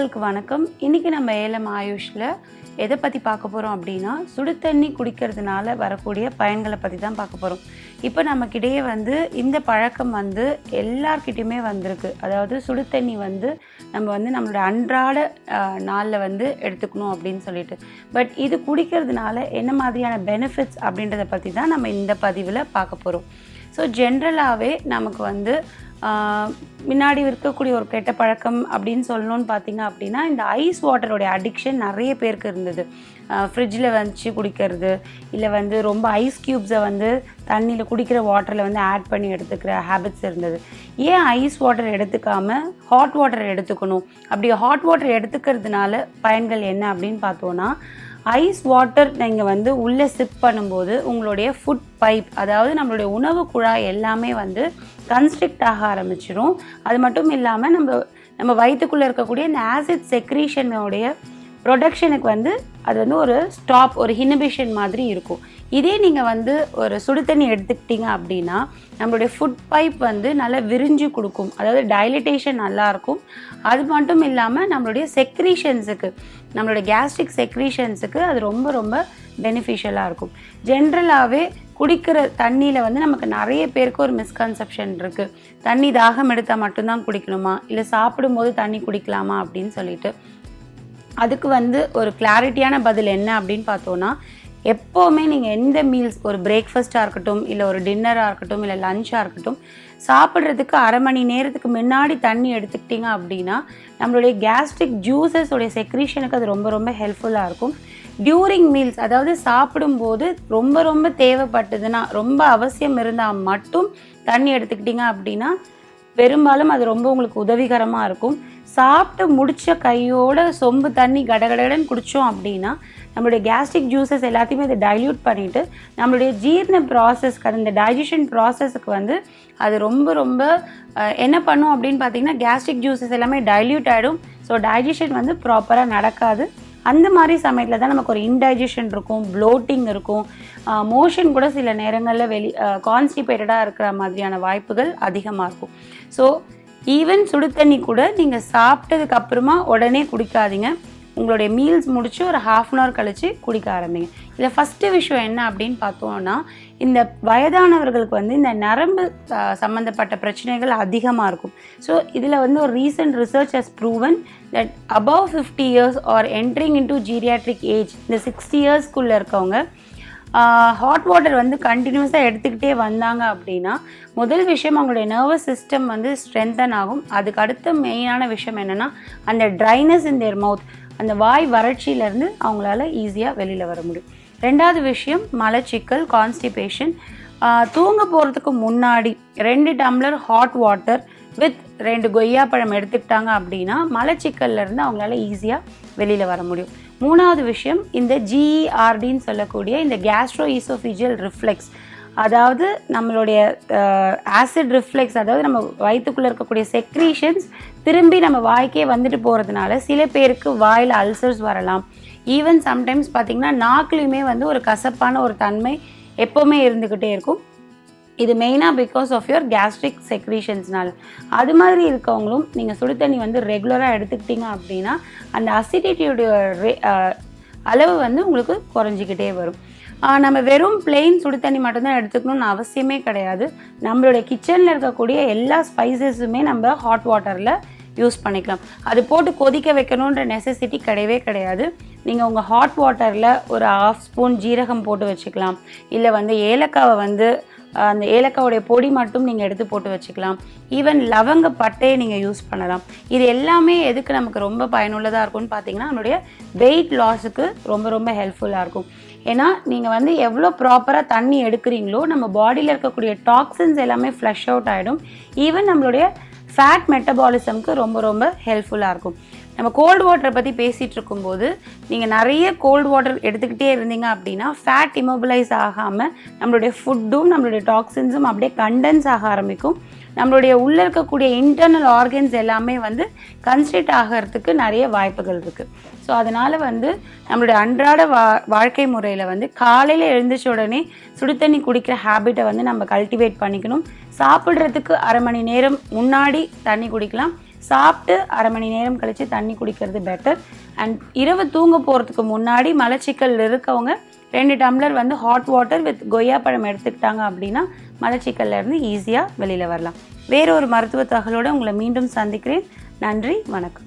நேயர்களுக்கு வணக்கம். இன்றைக்கி நம்ம ஏலம் ஆயுஷில் எதை பற்றி பார்க்க போகிறோம் அப்படின்னா, சுடு தண்ணி குடிக்கிறதுனால வரக்கூடிய பயன்களை பற்றி தான் பார்க்க போகிறோம். இப்போ நமக்கிடையே இந்த பழக்கம் எல்லார்கிட்டையுமே வந்திருக்கு. அதாவது சுடு தண்ணி நம்மளோட அன்றாட நாளில் எடுத்துக்கணும் அப்படின்னு சொல்லிட்டு. பட் இது குடிக்கிறதுனால என்ன மாதிரியான பெனிஃபிட்ஸ் அப்படின்றத பற்றி தான் நம்ம இந்த பதிவில் பார்க்க போகிறோம். ஸோ ஜென்ரலாகவே நமக்கு முன்னாடி இருக்கக்கூடிய ஒரு கெட்ட பழக்கம் அப்படின்னு சொல்லணும்னு பார்த்தீங்க அப்படின்னா, இந்த ஐஸ் வாட்டருடைய அடிக்ஷன் நிறைய பேருக்கு இருந்தது. ஃப்ரிட்ஜில் வச்சு குடிக்கிறது, இல்லை ரொம்ப ஐஸ் க்யூப்ஸை தண்ணியில் குடிக்கிற வாட்டரில் ஆட் பண்ணி எடுத்துக்கிற ஹேபிட்ஸ் இருந்தது. ஏன் ஐஸ் வாட்டர் எடுத்துக்காமல் ஹாட் வாட்டர் எடுத்துக்கணும்? அப்படி ஹாட் வாட்டர் எடுத்துக்கிறதுனால பயன்கள் என்ன அப்படின்னு பார்த்தோன்னா, ஐஸ் வாட்டர் நீங்கள் உள்ளே சிப் பண்ணும்போது உங்களுடைய ஃபுட் பைப், அதாவது நம்மளுடைய உணவு குழாய் எல்லாமே கன்ஸ்ட்ரிக்ட் ஆக ஆரம்பிச்சிடும். அது மட்டும் இல்லாமல் நம்ம வயிற்றுக்குள்ளே இருக்கக்கூடிய இந்த ஆசிட் செக்ரீஷனுடைய ப்ரொடக்ஷனுக்கு அது ஒரு ஸ்டாப், ஒரு இன்ஹிபிஷன் மாதிரி இருக்கும். இதே நீங்கள் ஒரு சுடு தண்ணி எடுத்துக்கிட்டீங்க அப்படின்னா நம்மளுடைய ஃபுட் பைப் நல்லா விரிஞ்சு கொடுக்கும், அதாவது டைலிட்டேஷன் நல்லாயிருக்கும். அது மட்டும் இல்லாமல் நம்மளுடைய செக்ரீஷன்ஸுக்கு, நம்மளுடைய கேஸ்ட்ரிக் செக்ரீஷன்ஸுக்கு அது ரொம்ப ரொம்ப பெனிஃபிஷியலாக இருக்கும். ஜென்ரலாகவே குடிக்கிற தண்ணியில் நமக்கு நிறைய பேருக்கு ஒரு மிஸ்கன்செப்ஷன் இருக்குது. தண்ணி தாகம் எடுத்தால் மட்டும்தான் குடிக்கணுமா, இல்லை சாப்பிடும்போது தண்ணி குடிக்கலாமா அப்படின்னு சொல்லிட்டு. அதுக்கு ஒரு கிளாரிட்டியான பதில் என்ன அப்படின்னு பார்த்தோன்னா, எப்போவுமே நீங்கள் எந்த மீல்ஸ், ஒரு பிரேக்ஃபாஸ்ட்டாக இருக்கட்டும், இல்லை ஒரு டின்னராக இருக்கட்டும், இல்லை லஞ்சாக இருக்கட்டும், சாப்பிட்றதுக்கு அரை மணி நேரத்துக்கு முன்னாடி தண்ணி எடுத்துக்கிட்டிங்க அப்படின்னா நம்மளுடைய கேஸ்ட்ரிக் ஜூஸஸோடைய செக்ரீஷனுக்கு அது ரொம்ப ரொம்ப ஹெல்ப்ஃபுல்லாக இருக்கும். டியூரிங் மீல்ஸ், அதாவது சாப்பிடும்போது ரொம்ப ரொம்ப தேவைப்பட்டதுன்னா, ரொம்ப அவசியம் இருந்தால் மட்டும் தண்ணி எடுத்துக்கிட்டிங்க அப்படின்னா பெரும்பாலும் அது ரொம்ப உங்களுக்கு உதவிகரமாக இருக்கும். சாப்பிட்டு முடித்த கையோட சொம்பு தண்ணி கடகடன்னு குடித்தோம் அப்படின்னா நம்மளுடைய கேஸ்ட்ரிக் ஜூஸஸ் எல்லாத்தையுமே இதை டைல்யூட் பண்ணிவிட்டு நம்மளுடைய ஜீரண ப்ராசஸ்க்கு, அந்த டைஜஷன் ப்ராசஸுக்கு அது ரொம்ப ரொம்ப என்ன பண்ணும் அப்படின்னு பார்த்தீங்கன்னா, கேஸ்ட்ரிக் ஜூஸஸ் எல்லாமே டைல்யூட் ஆகிடும். ஸோ டைஜஷன் ப்ராப்பராக நடக்காது. அந்த மாதிரி சமயத்தில் தான் நமக்கு ஒரு இன்டைஜஷன் இருக்கும், ப்ளோட்டிங் இருக்கும், மோஷன் கூட சில நேரங்களில் கான்ஸ்டிபேட்டடாக இருக்கிற மாதிரியான வாய்ப்புகள் அதிகமாக இருக்கும். ஸோ ஈவன் சுடு தண்ணி கூட நீங்கள் சாப்பிட்டதுக்கு அப்புறமா உடனே குடிக்காதீங்க. உங்களுடைய மீல்ஸ் முடித்து ஒரு ½ அன் ஹவர் கழித்து குடிக்க ஆரம்பிங்க. இதில் ஃபஸ்ட்டு விஷயம் என்ன அப்படின்னு பார்த்தோன்னா, இந்த வயதானவர்களுக்கு இந்த நரம்பு சம்மந்தப்பட்ட பிரச்சனைகள் அதிகமாக இருக்கும். ஸோ இதில் ஒரு recent research has proven that above 50 years R entering into geriatric age, இந்த 60 yearsக்குள்ளே இருக்கவங்க ஹாட் வாட்டர் கண்டினியூஸாக எடுத்துக்கிட்டே வந்தாங்க அப்படின்னா, முதல் விஷயம் அவங்களுடைய நர்வஸ் சிஸ்டம் ஸ்ட்ரென்தன் ஆகும். அதுக்கு அடுத்த மெயினான விஷயம் என்னென்னா, அந்த ட்ரைனஸ் இன் தேர் மவுத், அந்த வாய் வறட்சியிலேருந்து அவங்களால ஈஸியாக வெளியில் வர முடியும். ரெண்டாவது விஷயம் மலச்சிக்கல், கான்ஸ்டிபேஷன். தூங்க போகிறதுக்கு முன்னாடி 2 டம்ளர் ஹாட் வாட்டர் வித் 2 கொய்யாப்பழம் எடுத்துக்கிட்டாங்க அப்படின்னா மலச்சிக்கல்லேருந்து அவங்களால ஈஸியாக வெளியில் வர முடியும். மூணாவது விஷயம், இந்த GERDன்னு சொல்லக்கூடிய இந்த கேஸ்ட்ரோஈசோஃபிஜியல் ரிஃப்ளெக்ஸ், அதாவது நம்மளுடைய ஆசிட் ரிஃப்ளெக்ஸ், அதாவது நம்ம வயிற்றுக்குள்ளே இருக்கக்கூடிய செக்ரீஷன்ஸ் திரும்பி நம்ம வாய்க்கே போகிறதுனால சில பேருக்கு வாயில் அல்சர்ஸ் வரலாம். ஈவன் சம்டைம்ஸ் பார்த்திங்கன்னா நாக்குலையுமே ஒரு கசப்பான ஒரு தன்மை எப்போவுமே இருந்துக்கிட்டே இருக்கும். இது மெயினாக பிகாஸ் ஆஃப் யுவர் கேஸ்ட்ரிக் செக்ரீஷன்ஸ்னால. அது மாதிரி இருக்கவங்களும் நீங்கள் சுடு தண்ணி ரெகுலராக எடுத்துக்கிட்டிங்க அப்படின்னா அந்த அசிடிட்டியோடைய அளவு உங்களுக்கு குறைஞ்சிக்கிட்டே வரும். நம்ம வெறும் பிளெயின் சுடு தண்ணி மட்டும்தான் எடுத்துக்கணும்னு அவசியமே கிடையாது. நம்மளுடைய கிச்சனில் இருக்கக்கூடிய எல்லா ஸ்பைசஸுமே நம்ம ஹாட் வாட்டரில் யூஸ் பண்ணிக்கலாம். அது போட்டு கொதிக்க வைக்கணுன்ற நெசசிட்டி கிடையவே கிடையாது. நீங்கள் உங்கள் ஹாட் வாட்டரில் ஒரு ½ ஸ்பூன் ஜீரகம் போட்டு வச்சுக்கலாம், இல்லை ஏலக்காவை அந்த ஏலக்காவுடைய பொடி மட்டும் நீங்கள் எடுத்து போட்டு வச்சுக்கலாம். ஈவன் லவங்க பட்டையை நீங்கள் யூஸ் பண்ணலாம். இது எல்லாமே எதுக்கு நமக்கு ரொம்ப பயனுள்ளதாக இருக்கும்னு பார்த்தீங்கன்னா, நம்மளுடைய வெயிட் லாஸுக்கு ரொம்ப ரொம்ப ஹெல்ப்ஃபுல்லாக இருக்கும். ஏன்னா நீங்கள் எவ்வளோ ப்ராப்பராக தண்ணி எடுக்கிறீங்களோ நம்ம பாடியில் இருக்கக்கூடிய டாக்ஸின்ஸ் எல்லாமே ஃப்ளஷ் அவுட் ஆகிடும். ஈவன் நம்மளுடைய ஃபேட் மெட்டபாலிசம்க்கு ரொம்ப ரொம்ப ஹெல்ப்ஃபுல்லாக இருக்கும். நம்ம கோல்டு வாட்டரை பற்றி பேசிகிட்டு இருக்கும்போது நீங்கள் நிறைய கோல்டு வாட்டர் எடுத்துக்கிட்டே இருந்தீங்க அப்படின்னா ஃபேட் இமோபிளைஸ் ஆகாமல் நம்மளுடைய ஃபுட்டும் நம்மளுடைய டாக்ஸின்ஸும் அப்படியே கண்டென்ஸ் ஆக ஆரம்பிக்கும். நம்மளுடைய உள்ளே இருக்கக்கூடிய இன்டர்னல் ஆர்கன்ஸ் எல்லாமே கன்ஸ்ட்ரிக்ட் ஆகிறதுக்கு நிறைய வாய்ப்புகள் இருக்குது. ஸோ அதனால் நம்மளுடைய அன்றாட வாழ்க்கை முறையில் காலையில் எழுந்திரிச்ச உடனே சுடு தண்ணி குடிக்கிற ஹேபிட்டை நம்ம கல்டிவேட் பண்ணிக்கணும். சாப்பிட்றதுக்கு அரை மணி நேரம் முன்னாடி தண்ணி குடிக்கலாம். சாப்பிட்டு அரை மணி நேரம் கழித்து தண்ணி குடிக்கிறது பெட்டர். அண்ட் இரவு தூங்க போகிறதுக்கு முன்னாடி மலச்சிக்கல் இருக்கவங்க 2 டம்ளர் வந்து ஹாட் வாட்டர் வித் கொய்யாப்பழம் எடுத்துக்கிட்டாங்க அப்படின்னா மலச்சிக்கல்லேருந்து ஈஸியாக வெளியில் வரலாம். வேறொரு மருத்துவ தகவலோடு உங்களை மீண்டும் சந்திக்கிறேன். நன்றி, வணக்கம்.